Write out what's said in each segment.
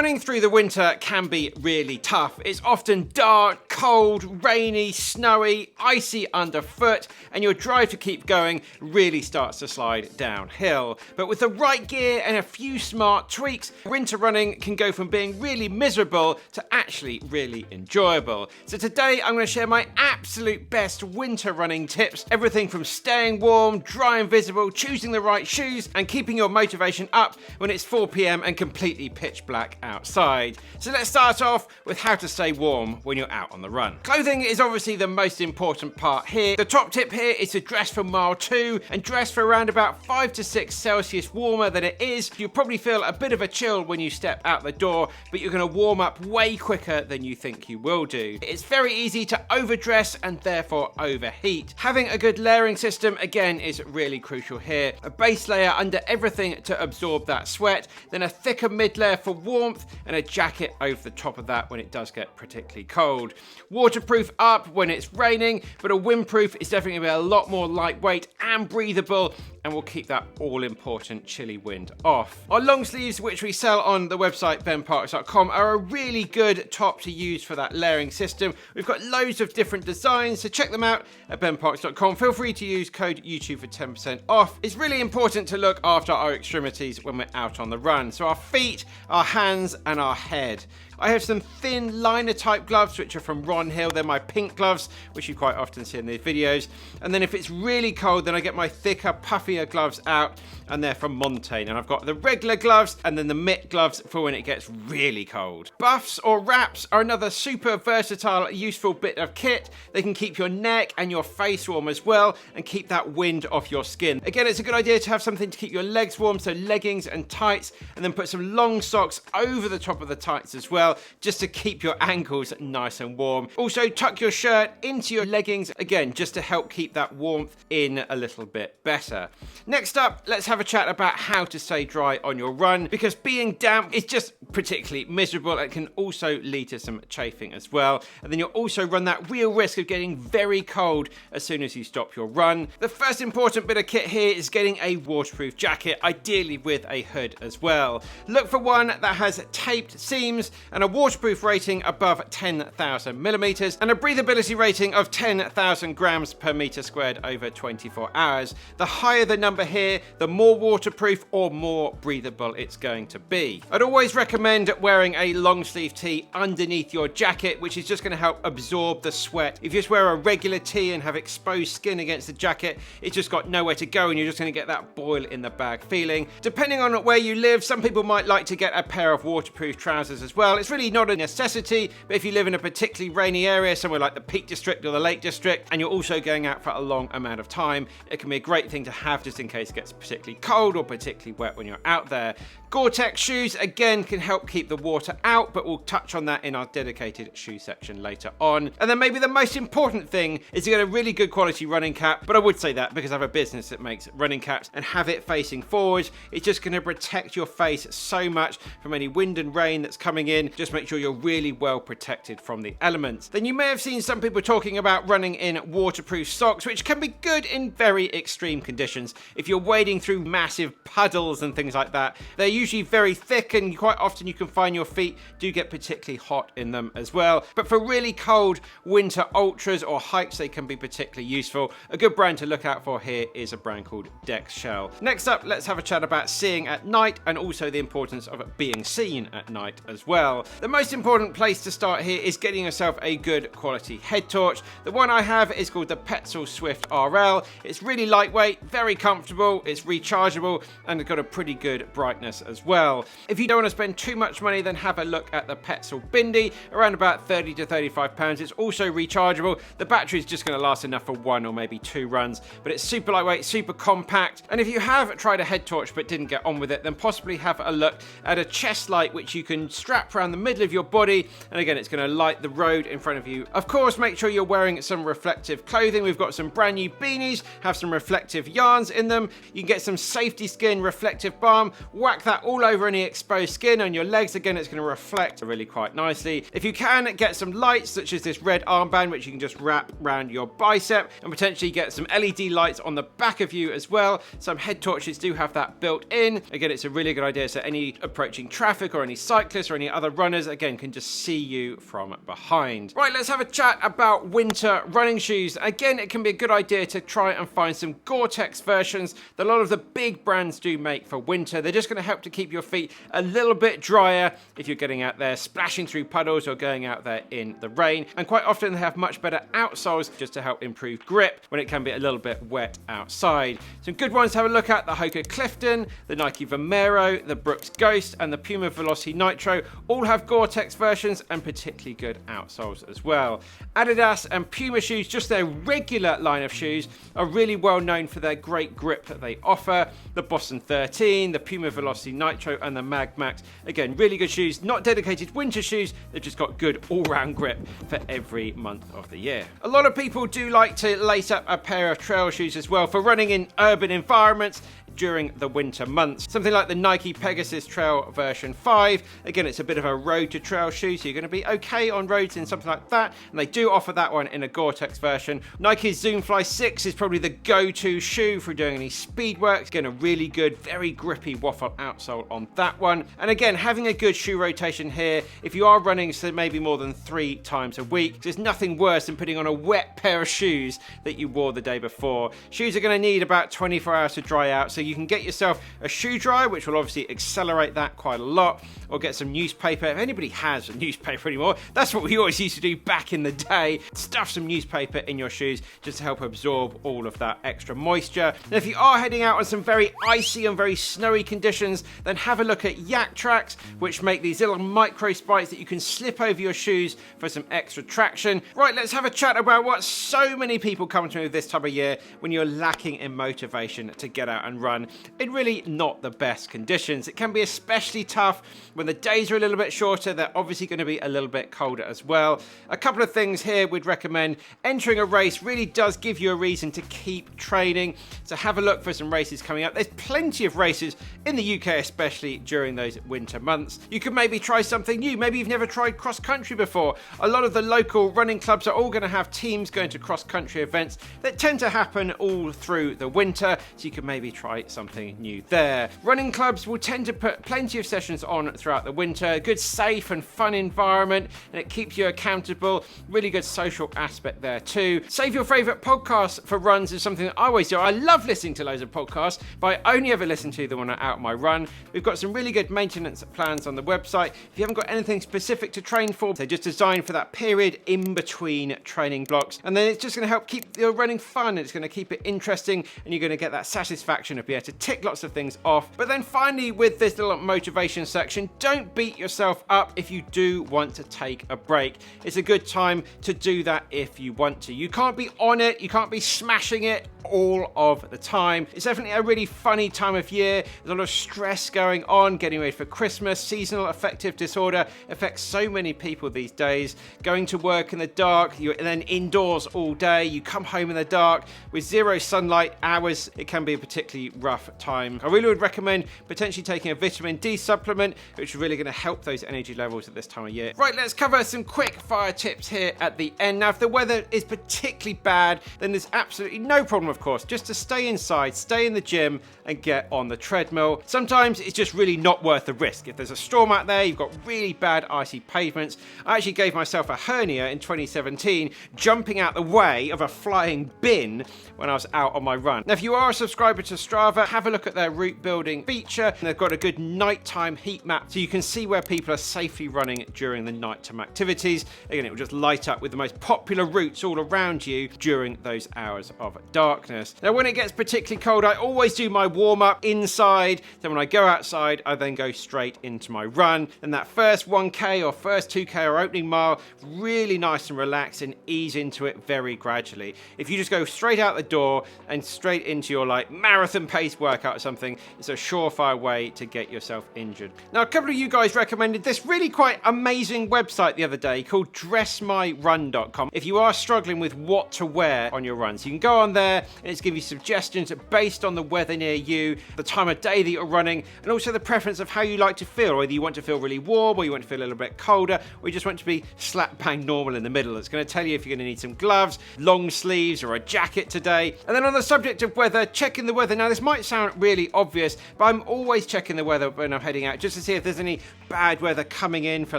Running through the winter can be really tough. It's often dark, cold, rainy, snowy, icy underfoot, and your drive to keep going really starts to slide downhill. But with the right gear and a few smart tweaks, winter running can go from being really miserable to actually really enjoyable. So today I'm going to share my absolute best winter running tips. Everything from staying warm, dry and visible, choosing the right shoes, and keeping your motivation up when it's 4 p.m. and completely pitch black outside. So let's start off with how to stay warm when you're out on the run. Clothing is obviously the most important part here. The top tip here is to dress for mile 2 and dress for around about 5 to 6 Celsius warmer than it is. You'll probably feel a bit of a chill when you step out the door, but you're going to warm up way quicker than you think you will do. It's very easy to overdress and therefore overheat. Having a good layering system again is really crucial here. A base layer under everything to absorb that sweat, then a thicker mid layer for warmth, and a jacket over the top of that when it does get particularly cold. Waterproof up when it's raining, but a windproof is definitely going to be a lot more lightweight and breathable, and will keep that all-important chilly wind off. Our long sleeves, which we sell on the website benparks.com, are a really good top to use for that layering system. We've got loads of different designs, so check them out at benparks.com. Feel free to use code YouTube for 10% off. It's really important to look after our extremities when we're out on the run, so our feet, our hands, and our head. I have some thin liner type gloves which are from Ron Hill. They're my pink gloves, which you quite often see in these videos. And then if it's really cold, then I get my thicker, puffier gloves out, and they're from Montane. And I've got the regular gloves and then the mitt gloves for when it gets really cold. Buffs or wraps are another super versatile, useful bit of kit. They can keep your neck and your face warm as well and keep that wind off your skin. Again, it's a good idea to have something to keep your legs warm, so leggings and tights, and then put some long socks over the top of the tights as well, just to keep your ankles nice and warm. Also, tuck your shirt into your leggings, again, just to help keep that warmth in a little bit better. Next up, let's have a chat about how to stay dry on your run, because being damp is just particularly miserable. It can also lead to some chafing as well. And then you'll also run that real risk of getting very cold as soon as you stop your run. The first important bit of kit here is getting a waterproof jacket, ideally with a hood as well. Look for one that has taped seams and a waterproof rating above 10,000 millimeters and a breathability rating of 10,000 grams per meter squared over 24 hours. The higher the number here, the more waterproof or more breathable it's going to be. I'd always recommend wearing a long sleeve tee underneath your jacket, which is just going to help absorb the sweat. If you just wear a regular tee and have exposed skin against the jacket, it's just got nowhere to go and you're just going to get that boil in the bag feeling. Depending on where you live, some people might like to get a pair of waterproof trousers as well. It's really not a necessity, but if you live in a particularly rainy area, somewhere like the Peak District or the Lake District, and you're also going out for a long amount of time, it can be a great thing to have just in case it gets particularly cold or particularly wet when you're out there. Gore-Tex shoes, again, can help keep the water out, but we'll touch on that in our dedicated shoe section later on. And then maybe the most important thing is to get a really good quality running cap, but I would say that because I have a business that makes running caps, and have it facing forward. It's just going to protect your face so much from any wind and rain that's coming in. Just make sure you're really well protected from the elements. Then you may have seen some people talking about running in waterproof socks, which can be good in very extreme conditions. If you're wading through massive puddles and things like that, they're usually very thick, and quite often you can find your feet do get particularly hot in them as well. But for really cold winter ultras or hikes, they can be particularly useful. A good brand to look out for here is a brand called Dex Shell. Next up, let's have a chat about seeing at night and also the importance of being seen at night as well. The most important place to start here is getting yourself a good quality head torch. The one I have is called the Petzl Swift RL. It's really lightweight, very comfortable, it's rechargeable, and it's got a pretty good brightness as well. If you don't want to spend too much money, then have a look at the Petzl Bindi, around about 30 to 35 pounds. It's also rechargeable. The battery is just going to last enough for 1 or maybe 2 runs, but it's super lightweight, super compact. And if you have tried a head torch but didn't get on with it, then possibly have a look at a chest light which you can strap around the middle of your body, and again, it's going to light the road in front of you. Of course, make sure you're wearing some reflective clothing. We've got some brand new beanies, have some reflective yarns in them. You can get some safety skin reflective balm, whack that that all over any exposed skin on your legs. Again, it's going to reflect really quite nicely. If you can, get some lights such as this red armband, which you can just wrap around your bicep, and potentially get some LED lights on the back of you as well. Some head torches do have that built in. Again, it's a really good idea, so any approaching traffic or any cyclists or any other runners, again, can just see you from behind. Right, let's have a chat about winter running shoes. Again, it can be a good idea to try and find some Gore-Tex versions that a lot of the big brands do make for winter. They're just going to help to keep your feet a little bit drier if you're getting out there splashing through puddles or going out there in the rain. And quite often they have much better outsoles just to help improve grip when it can be a little bit wet outside. Some good ones to have a look at: the Hoka Clifton, the Nike Vomero, the Brooks Ghost, and the Puma Velocity Nitro all have Gore-Tex versions and particularly good outsoles as well. Adidas and Puma shoes, just their regular line of shoes, are really well known for their great grip that they offer. The Boston 13, the Puma Velocity Nitro, and the Mag Max, again, really good shoes, not dedicated winter shoes, they've just got good all-round grip for every month of the year. A lot of people do like to lace up a pair of trail shoes as well for running in urban environments during the winter months. Something like the Nike Pegasus Trail version 5. Again, it's a bit of a road to trail shoe, so you're going to be okay on roads in something like that, and they do offer that one in a Gore-Tex version. Nike's Zoomfly 6 is probably the go-to shoe for doing any speed work. Again, a really good, very grippy waffle outsole on that one. And again, having a good shoe rotation here, if you are running so maybe more than 3 times a week, there's nothing worse than putting on a wet pair of shoes that you wore the day before. Shoes are going to need about 24 hours to dry out, so you can get yourself a shoe dryer, which will obviously accelerate that quite a lot, or get some newspaper. If anybody has a newspaper anymore, that's what we always used to do back in the day. Stuff some newspaper in your shoes just to help absorb all of that extra moisture. And if you are heading out on some very icy and very snowy conditions, then have a look at Yak Tracks, which make these little micro spikes that you can slip over your shoes for some extra traction. Right, let's have a chat about what so many people come to me with this time of year when you're lacking in motivation to get out and run in really not the best conditions. It can be especially tough when the days are a little bit shorter. They're obviously going to be a little bit colder as well. A couple of things here we'd recommend. Entering a race really does give you a reason to keep training, so have a look for some races coming up. There's plenty of races in the UK, especially during those winter months. You could maybe try something new. Maybe you've never tried cross country before. A lot of the local running clubs are all going to have teams going to cross country events that tend to happen all through the winter, so you can maybe try something new there. Running clubs will tend to put plenty of sessions on throughout the winter. A good, safe and fun environment, and it keeps you accountable. Really good social aspect there too. Save your favourite podcasts for runs is something that I always do. I love listening to loads of podcasts, but I only ever listen to them when I'm out on my run. We've got some really good maintenance plans on the website. If you haven't got anything specific to train for, they're just designed for that period in between training blocks, and then it's just going to help keep your running fun. It's going to keep it interesting, and you're going to get that satisfaction of being able to tick lots of things off. But then finally, with this little motivation section, don't beat yourself up if you do want to take a break. It's a good time to do that if you want to. You can't be on it, you can't be smashing it all of the time. It's definitely a really funny time of year. There's a lot of stress going on, getting ready for Christmas. Seasonal affective disorder affects so many people these days. Going to work in the dark, you're then indoors all day, you come home in the dark with 0 sunlight hours. It can be a particularly rough time. I really would recommend potentially taking a vitamin D supplement, which is really going to help those energy levels at this time of year. Right, let's cover some quick fire tips here at the end. Now, if the weather is particularly bad, then there's absolutely no problem, of course, just to stay inside, stay in the gym and get on the treadmill. Sometimes it's just really not worth the risk. If there's a storm out there, you've got really bad icy pavements. I actually gave myself a hernia in 2017 jumping out the way of a flying bin when I was out on my run. Now, if you are a subscriber to Strava, have a look at their route building feature, and they've got a good nighttime heat map so you can see where people are safely running during the nighttime activities. Again, it will just light up with the most popular routes all around you during those hours of darkness. Now, when it gets particularly cold, I always do my warm-up inside. Then when I go outside, I then go straight into my run. And that first 1K or first 2K or opening mile, really nice and relaxed, and ease into it very gradually. If you just go straight out the door and straight into your like marathon pace paced workout or something, it's a surefire way to get yourself injured. Now, a couple of you guys recommended this really quite amazing website the other day called dressmyrun.com. If you are struggling with what to wear on your runs, you can go on there and it's give you suggestions based on the weather near you, the time of day that you're running, and also the preference of how you like to feel. Whether you want to feel really warm, or you want to feel a little bit colder, or you just want to be slap bang normal in the middle. It's going to tell you if you're going to need some gloves, long sleeves, or a jacket today. And then on the subject of weather, checking the weather. Now, this might sound really obvious, but I'm always checking the weather when I'm heading out just to see if there's any bad weather coming in for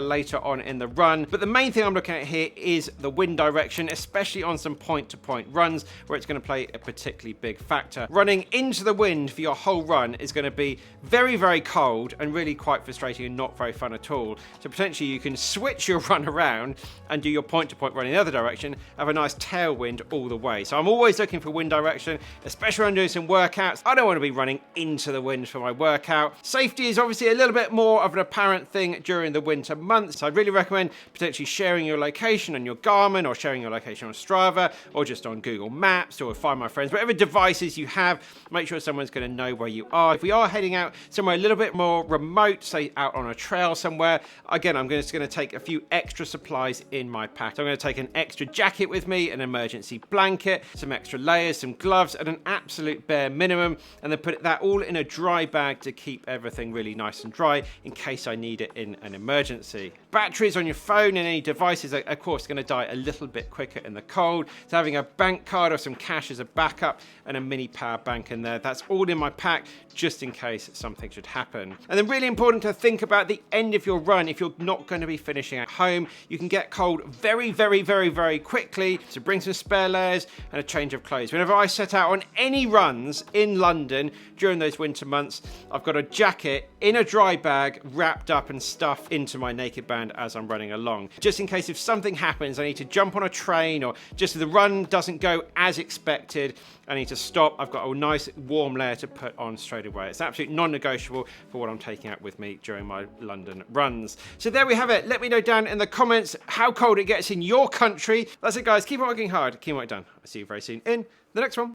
later on in the run. But the main thing I'm looking at here is the wind direction, especially on some point-to-point runs where it's going to play a particularly big factor. Running into the wind for your whole run is going to be very, very cold and really quite frustrating and not very fun at all. So potentially you can switch your run around and do your point-to-point run in the other direction, have a nice tailwind all the way. So I'm always looking for wind direction, especially when I'm doing some workouts. I don't want to be running into the wind for my workout. Safety is obviously a little bit more of an apparent thing during the winter months. So I'd really recommend potentially sharing your location on your Garmin, or sharing your location on Strava, or just on Google Maps, or Find My Friends. Whatever devices you have, make sure someone's going to know where you are. If we are heading out somewhere a little bit more remote, say out on a trail somewhere, again, I'm just going to take a few extra supplies in my pack. So I'm going to take an extra jacket with me, an emergency blanket, some extra layers, some gloves at an absolute bare minimum, and then put that all in a dry bag to keep everything really nice and dry in case I need it in an emergency. Batteries on your phone and any devices are, of course, going to die a little bit quicker in the cold. So having a bank card or some cash as a backup and a mini power bank in there, that's all in my pack just in case something should happen. And then really important to think about the end of your run. If you're not going to be finishing at home, you can get cold very, very, very, very quickly. So bring some spare layers and a change of clothes. Whenever I set out on any runs in London during those winter months, I've got a jacket in a dry bag wrapped up and stuffed into my naked band as I'm running along. Just in case if something happens, I need to jump on a train, or just if the run doesn't go as expected, I need to stop, I've got a nice warm layer to put on straight away. It's absolutely non-negotiable for what I'm taking out with me during my London runs. So there we have it. Let me know down in the comments how cold it gets in your country. That's it, guys. Keep on working hard. Keep on it done. I'll see you very soon in the next one.